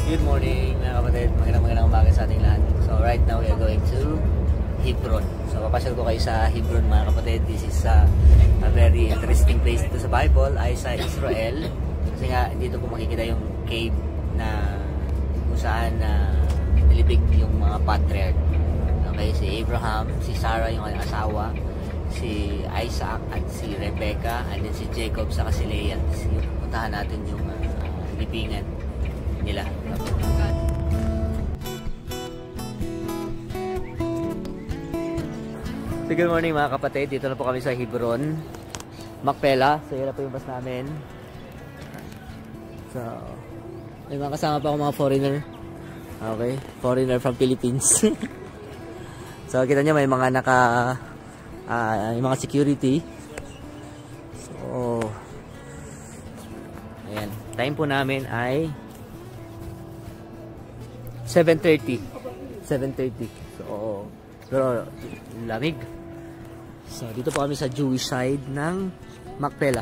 Good morning mga kapatid, magandang umaga sa ating lahat. So right now we are going to Hebron. So papasyal ko kayo sa Hebron mga kapatid. This is a very interesting place dito sa Bible ay sa Israel. Kasi nga dito po makikita yung cave na kung saan nilibig yung mga patriarch. Okay, si Abraham, si Sarah yung kanyang asawa, si Isaac at si Rebecca, and then si Jacob sa si Leah. So, puntahan natin yung libingan nila. So, good morning mga kapatid. Dito na po kami sa Hebron, Macpela. So yun na po yung bus namin. So may mga kasama pa ako mga foreigner. Okay, foreigner from Philippines. So kita nyo may mga yung mga security. So ayan, time po namin ay 7:30. So pero lamig. So dito po kami sa Jewish side ng Macpela.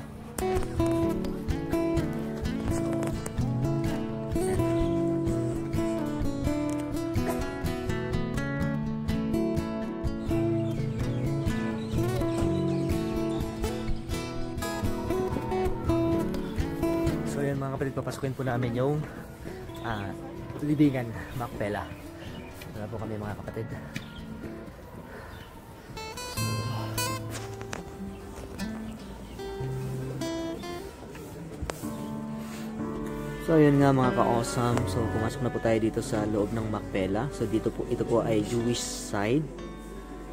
So yan mga kapatid, papasukin po namin yung libingan Macpela. Ito na po kami mga kapatid. So yun nga mga ka-awesome. So pumasok na po tayo dito sa loob ng Macpela. So dito po, ito po ay Jewish side.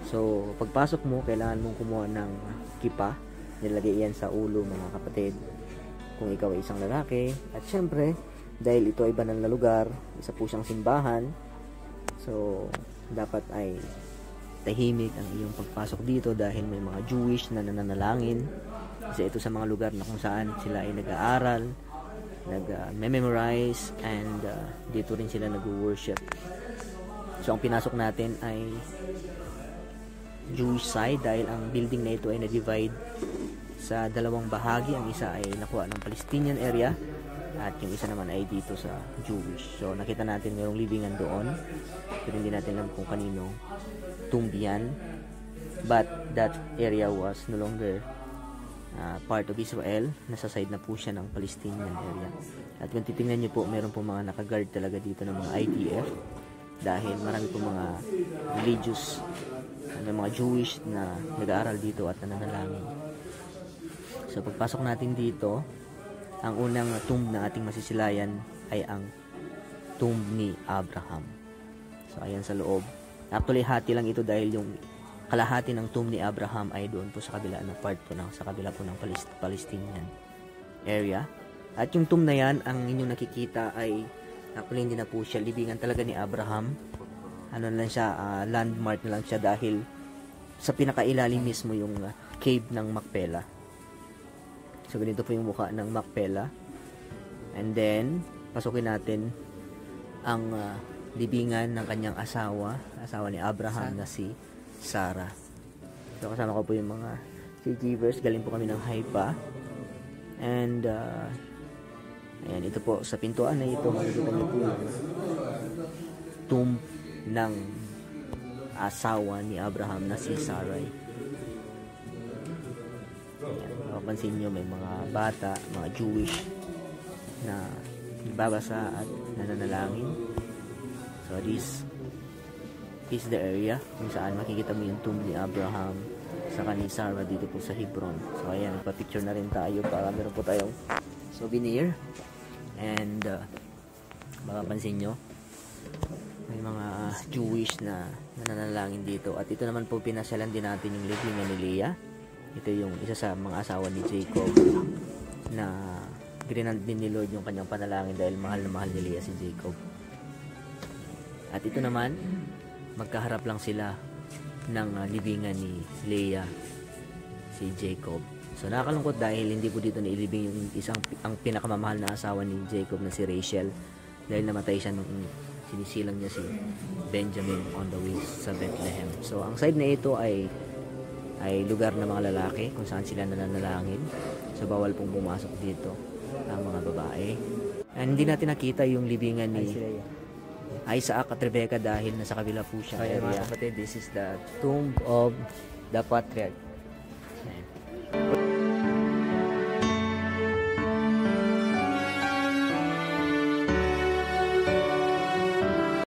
So pagpasok mo, kailangan mong kumuha ng kipa. Nilagay yan sa ulo mga kapatid, kung ikaw ay isang lalaki. At syempre, dahil ito ay banal na lugar, isa po siyang simbahan, so dapat ay tahimik ang iyong pagpasok dito dahil may mga Jewish na nananalangin. Kasi ito sa mga lugar na kung saan sila ay nag-aaral, nag-memorize, and dito rin sila nag-worship. So ang pinasok natin ay Jewish side dahil ang building na ito ay na-divide sa dalawang bahagi. Ang isa ay nakuha ng Palestinian area at yung isa naman ay dito sa Jewish. So nakita natin mayroong libingan doon, pero hindi natin alam kung kanino tomb yan, but that area was no longer part of Israel. Nasa side na po siya ng Palestinian area. At kung titingnan nyo po, meron po mga naka-guard talaga dito ng mga IDF dahil marami po mga religious, mga Jewish na nag-aaral dito at nananalangin. So pagpasok natin dito, ang unang tomb na ating masisilayan ay ang tomb ni Abraham. So ayan sa loob. Actually hati lang ito dahil yung kalahati ng tomb ni Abraham ay doon po sa kabila na part po sa kabila po ng Palestinian area. At yung tomb na yan, ang inyong nakikita ay actually hindi na po siya libingan talaga ni Abraham. Ano lang siya, landmark na lang siya dahil sa pinakailalim mismo yung cave ng Macpela. So ganito po yung mukha ng Macpela. And then pasukin natin ang libingan ng kanyang asawa ni Abraham na si Sarah. So kasama ko po yung mga CGvers, galing po kami ng Haifa. And ayan, ito po sa pintuan na ito makikita niyo po yung tomb ng asawa ni Abraham na si Sarah. Ayan, mapapansin nyo may mga bata, mga Jewish na nagbabasa at nananalangin. So this is the area kung saan makikita mo yung tomb ni Abraham sa ni Sarah dito po sa Hebron. So ayan, nagpa-picture na rin tayo para meron po tayong souvenir. And makapansin nyo may mga Jewish na nananalangin dito. At ito naman po pinasyalan din natin yung libingan ni Leah. Ito yung isa sa mga asawa ni Jacob na grinand din ni Lord yung kanyang panalangin dahil mahal na mahal ni Leah si Jacob. At ito naman, magkaharap lang sila ng libingan ni Leah, si Jacob. So nakakalungkot dahil hindi po dito nailibing yung ang pinakamamahal na asawa ni Jacob na si Rachel dahil namatay siya nung sinisilang niya si Benjamin on the way sa Bethlehem. So ang side na ito ay lugar ng mga lalaki kung saan sila nananalangin. So bawal pong pumasok dito ang mga babae. And hindi natin nakita yung libingan Ay, ni sila yan. Isaac at Rebecca dahil nasa kabila po siya Kaya mga area. kapatid, this is the tomb of the patriarch. Ayan.